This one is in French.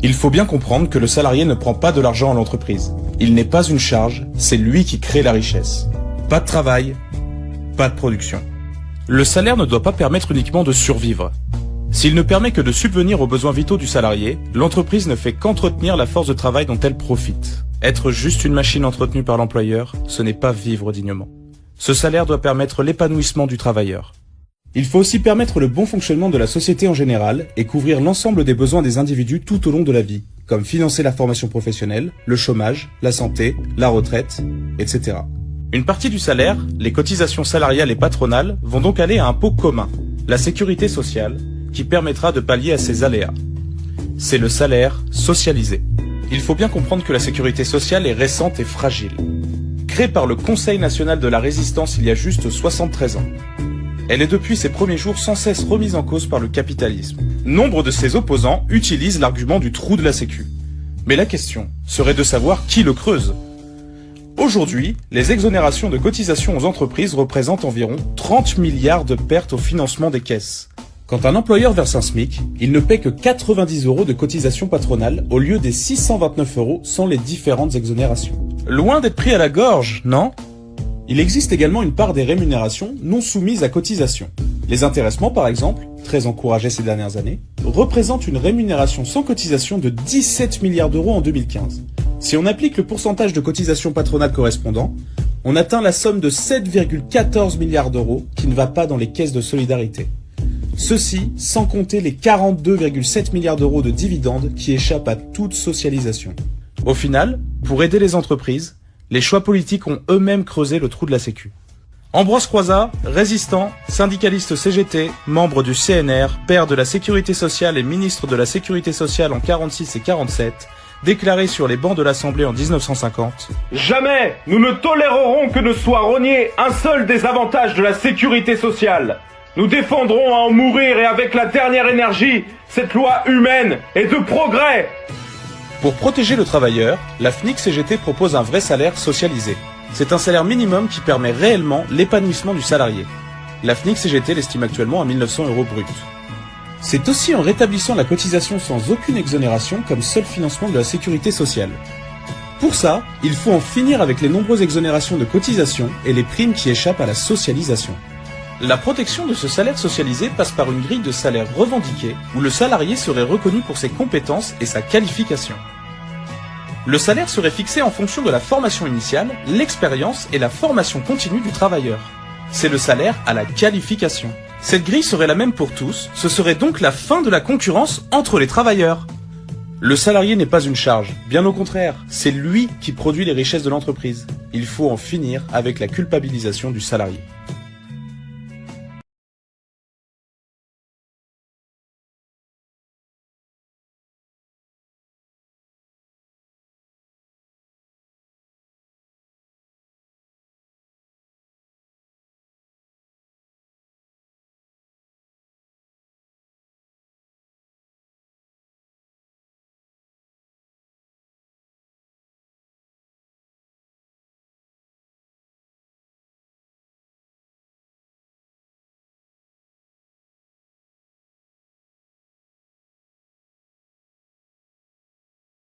Il faut bien comprendre que le salarié ne prend pas de l'argent à l'entreprise. Il n'est pas une charge, c'est lui qui crée la richesse. Pas de travail, pas de production. Le salaire ne doit pas permettre uniquement de survivre. S'il ne permet que de subvenir aux besoins vitaux du salarié, l'entreprise ne fait qu'entretenir la force de travail dont elle profite. Être juste une machine entretenue par l'employeur, ce n'est pas vivre dignement. Ce salaire doit permettre l'épanouissement du travailleur. Il faut aussi permettre le bon fonctionnement de la société en général et couvrir l'ensemble des besoins des individus tout au long de la vie, comme financer la formation professionnelle, le chômage, la santé, la retraite, etc. Une partie du salaire, les cotisations salariales et patronales, vont donc aller à un pot commun, la sécurité sociale, qui permettra de pallier à ces aléas. C'est le salaire socialisé. Il faut bien comprendre que la sécurité sociale est récente et fragile. Créée par le Conseil national de la résistance il y a juste 73 ans. Elle est depuis ses premiers jours sans cesse remise en cause par le capitalisme. Nombre de ses opposants utilisent l'argument du trou de la sécu. Mais la question serait de savoir qui le creuse. Aujourd'hui, les exonérations de cotisations aux entreprises représentent environ 30 milliards de pertes au financement des caisses. Quand un employeur verse un SMIC, il ne paie que 90 € de cotisations patronales au lieu des 629 € sans les différentes exonérations. Loin d'être pris à la gorge, non ? Il existe également une part des rémunérations non soumises à cotisation. Les intéressements, par exemple, très encouragés ces dernières années, représentent une rémunération sans cotisation de 17 milliards d'euros en 2015. Si on applique le pourcentage de cotisation patronale correspondant, on atteint la somme de 7,14 milliards d'euros qui ne va pas dans les caisses de solidarité. Ceci sans compter les 42,7 milliards d'euros de dividendes qui échappent à toute socialisation. Au final, pour aider les entreprises, les choix politiques ont eux-mêmes creusé le trou de la sécu. Ambroise Croizat, résistant, syndicaliste CGT, membre du CNR, père de la Sécurité sociale et ministre de la Sécurité sociale en 46 et 47, déclaré sur les bancs de l'Assemblée en 1950 « Jamais nous ne tolérerons que ne soit rogné un seul des avantages de la sécurité sociale. Nous défendrons à en mourir et avec la dernière énergie cette loi humaine et de progrès !» Pour protéger le travailleur, la FNIC-CGT propose un vrai salaire socialisé. C'est un salaire minimum qui permet réellement l'épanouissement du salarié. La FNIC-CGT l'estime actuellement à 1 900 € brut. C'est aussi en rétablissant la cotisation sans aucune exonération comme seul financement de la sécurité sociale. Pour ça, il faut en finir avec les nombreuses exonérations de cotisation et les primes qui échappent à la socialisation. La protection de ce salaire socialisé passe par une grille de salaire revendiquée où le salarié serait reconnu pour ses compétences et sa qualification. Le salaire serait fixé en fonction de la formation initiale, l'expérience et la formation continue du travailleur. C'est le salaire à la qualification. Cette grille serait la même pour tous, ce serait donc la fin de la concurrence entre les travailleurs. Le salarié n'est pas une charge, bien au contraire, c'est lui qui produit les richesses de l'entreprise. Il faut en finir avec la culpabilisation du salarié.